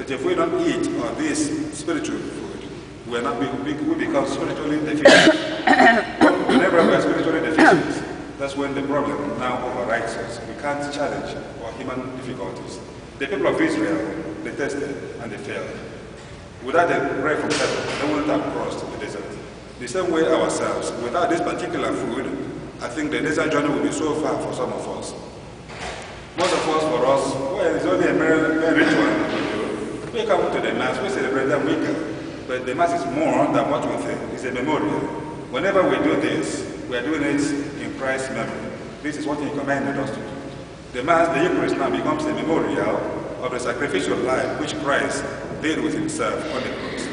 But if we don't eat this spiritual food, we become spiritually deficient. Whenever we are spiritually deficient, that's when the problem now overrides us. We can't challenge our human difficulties. The people of Israel, they tested and they failed. Without the bread from heaven, they wouldn't have crossed the desert. The same way ourselves, without this particular food, I think the desert journey will be so far for some of us. Most of us, for us, well, it's only a mere ritual. We come to the Mass, we celebrate that weekend. But the Mass is more than what we think. It's a memorial. Whenever we do this, we are doing it in Christ's memory. This is what He commanded us to do. The Mass, the Eucharist now becomes a memorial of the sacrificial life which Christ did with Himself on the cross.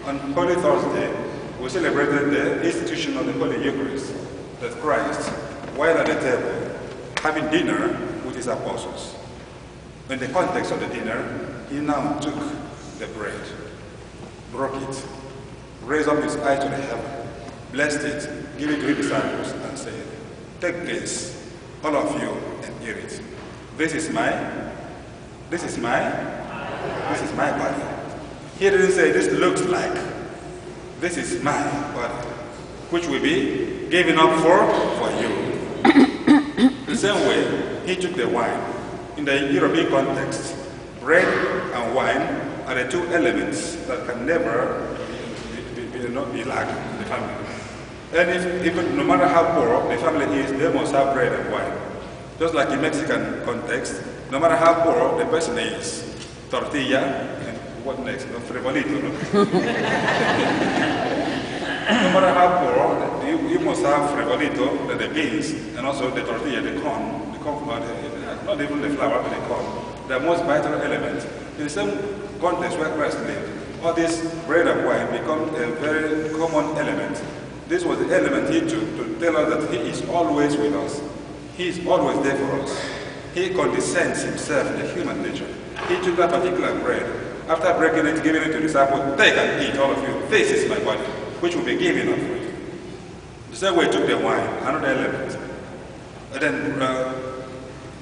On Holy Thursday, we celebrated the institution of the Holy Eucharist, that Christ, while at the table, having dinner with His apostles. In the context of the dinner, He now took the bread, broke it, raised up His eyes to the heaven, blessed it, gave it to His disciples, and said, "Take this, all of you, and eat it. This is my body." He didn't say, "This looks like." This is my body, which will be given up for you. The same way, He took the wine. In the European context, bread and wine are the two elements that can never be lacked in the family. And even no matter how poor the family is, they must have bread and wine. Just like in Mexican context, no matter how poor the person is, tortilla, and what next? No, frivolito, no? No matter how poor, you must have frivolito, the beans, and also the tortilla, the corn, not even the flour, but the corn, the most vital element. In the same context where Christ lived, all this bread and wine become a very common element. This was the element He took to tell us that He is always with us. He is always there for us. He condescends Himself in the human nature. He took that particular bread. After breaking it, giving it to the disciples, "Take and eat, all of you. This is my body, which will be given up for you." The same way He took the wine, another element, and then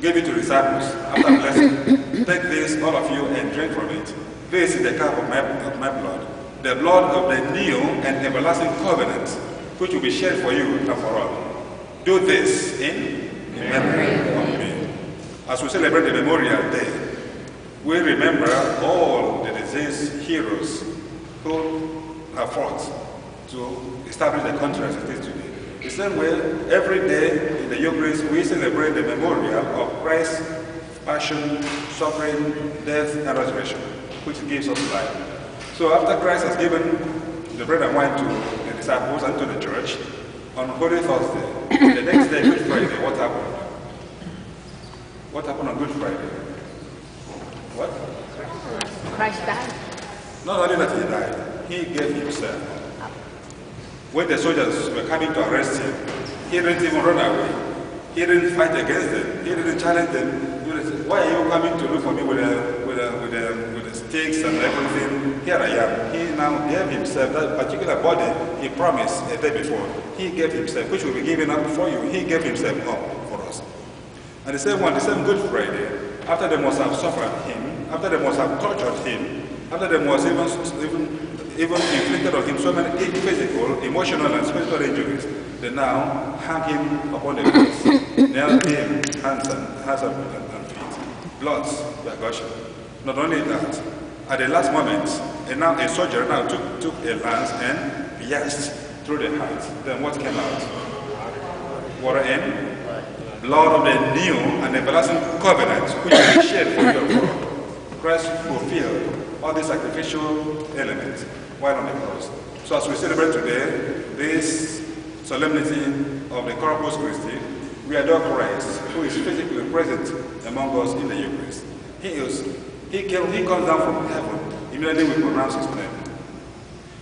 gave it to the disciples. After blessing, "Take this, all of you, and drink from it. This is the cup of my blood, the blood of the new and everlasting covenant, which will be shed for you and for all. Do this in memory of me." As we celebrate the Memorial Day, we remember all the disease heroes who have fought to establish the country as it is today. The same way, every day in the Eucharist, we celebrate the memorial of Christ's passion, suffering, death, and resurrection, which gives us life. So after Christ has given the bread and wine to the disciples and to the church, on Holy Thursday, the next day, Good Friday, what happened? What happened on Good Friday? What? Christ died. Not only that He died, He gave Himself. When the soldiers were coming to arrest Him, He didn't even run away. He didn't fight against them. He didn't challenge them. He didn't say, "Why are you coming to look for me with the sticks and everything? Here I am." He now gave Himself, that particular body He promised a day before. He gave Himself, which will be given up for you. He gave Himself up for us. And the same Good Friday, after they must have suffered Him, after they must have tortured Him, after they must even inflicted on Him so many physical, emotional, and spiritual injuries, they now hang Him upon the cross, nailed Him hands and feet. Bloods were gushing. Not only that, at the last moment, a soldier now took a lance and pierced through the heart. Then what came out? Water in? Blood of the new and everlasting covenant, which will be shed for you and for all. Christ fulfilled all the sacrificial elements while on the cross. So as we celebrate today, this solemnity of the Corpus Christi, we adore Christ, who is physically present among us in the Eucharist. He comes down from heaven. Immediately we pronounce His name.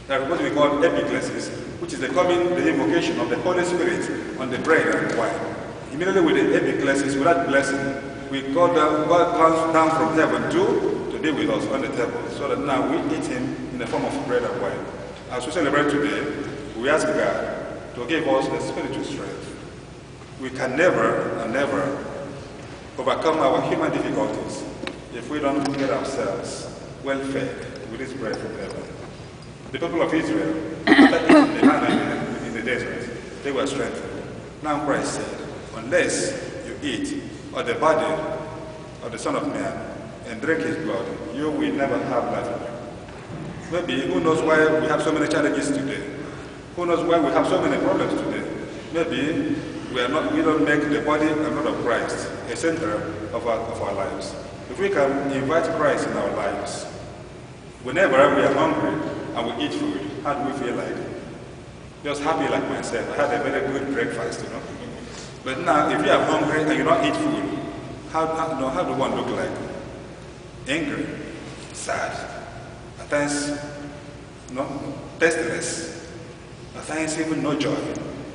That is what we call epiclesis, which is the invocation of the Holy Spirit on the bread and wine. Immediately with the epiclesis, with that blessing, God comes down from heaven to be with us on the table, so that now we eat Him in the form of bread and wine. As we celebrate today, we ask God to give us the spiritual strength. We can never and never overcome our human difficulties if we don't get ourselves well fed with this bread from heaven. The people of Israel, after eating the manna in the desert, they were strengthened. Now Christ said, unless you eat of the body of the Son of Man and drink his blood, you will never have life in you. Maybe, who knows why we have so many challenges today? Who knows why we have so many problems today? Maybe we don't make the body and blood of Christ a center of our lives. If we can invite Christ in our lives, whenever we are hungry and we eat food, how do we feel like? Just happy like myself. I had a very good breakfast, you know. But now, if you are hungry and you don't eat food, how do one look like? Angry, sad, at times, tasteless, at times even no joy.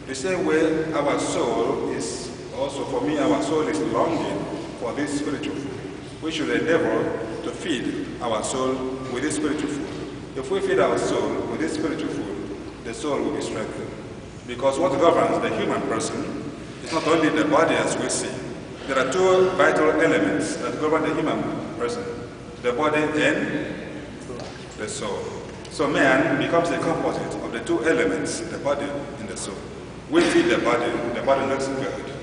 The same way our soul is also, for me, our soul is longing for this spiritual food. We should endeavor to feed our soul with this spiritual food. If we feed our soul with this spiritual food, the soul will be strengthened. Because what governs the human person is not only the body as we see. There are two vital elements that govern the human person, the body and the soul. So man becomes a composite of the two elements, the body and the soul. We feed the body looks good.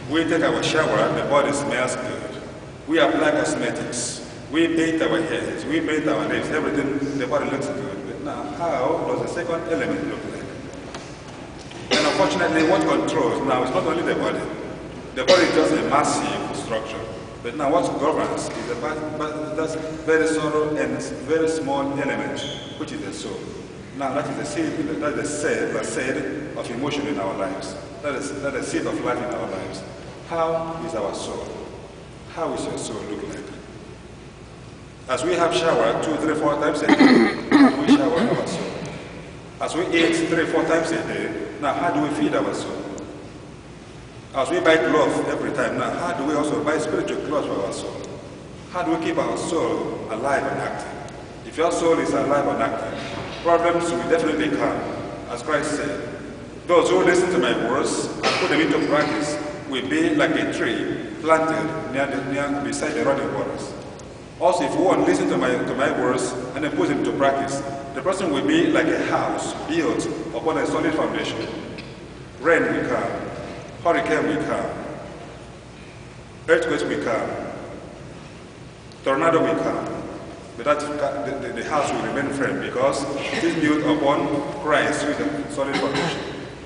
We take our shower, the body smells good. We apply cosmetics. We paint our heads, we paint our lips, everything, the body looks good. But now, how does the second element look like? And unfortunately, what controls now is not only the body. The body is just a massive structure. But now what governs is that's very subtle and very small element, which is the soul. Now that is the seed, that is the seed of emotion in our lives. That is the seed of life in our lives. How is our soul? How is your soul look like? As we have showered 2, 3, 4 times a day, how do we shower our soul? As we eat 3, 4 times a day, now how do we feed our soul? As we buy clothes every time, now how do we also buy spiritual clothes for our soul? How do we keep our soul alive and active? If your soul is alive and active, problems will definitely come. As Christ said, those who listen to my words and put them into practice will be like a tree planted beside the running waters. Also, if one listens to my words and then puts them into practice, the person will be like a house built upon a solid foundation. Rain will come, hurricane will come, earthquakes will come, tornado will come, but the house will remain firm because it is built upon Christ with a solid foundation.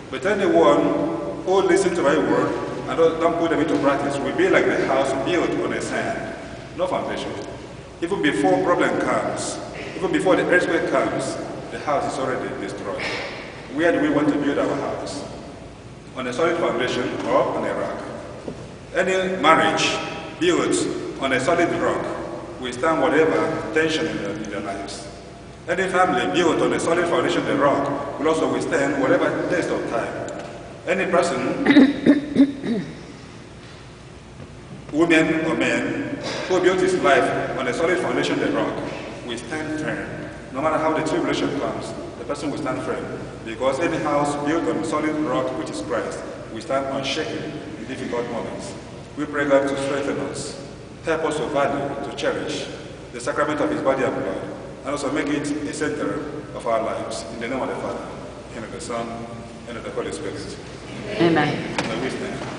But anyone who listens to my word and don't put them into practice will be like the house built on a sand, no foundation. Even before problem comes, even before the earthquake comes, the house is already destroyed. Where do we want to build our house? On a solid foundation or on a rock? Any marriage built on a solid rock will stand whatever tension in their lives. Any family built on a solid foundation, the rock, will also withstand whatever test of time. Any person, woman or man, who built his life on a solid foundation, the rock, will stand firm. No matter how the tribulation comes, the person will stand firm. Because any house built on solid rock, which is Christ, will stand unshaken in difficult moments. We pray God to strengthen us, help us to value, to cherish the sacrament of his body and blood, and also make it a center of our lives. In the name of the Father, and of the Son, and of the Holy Spirit. Amen. May we stand.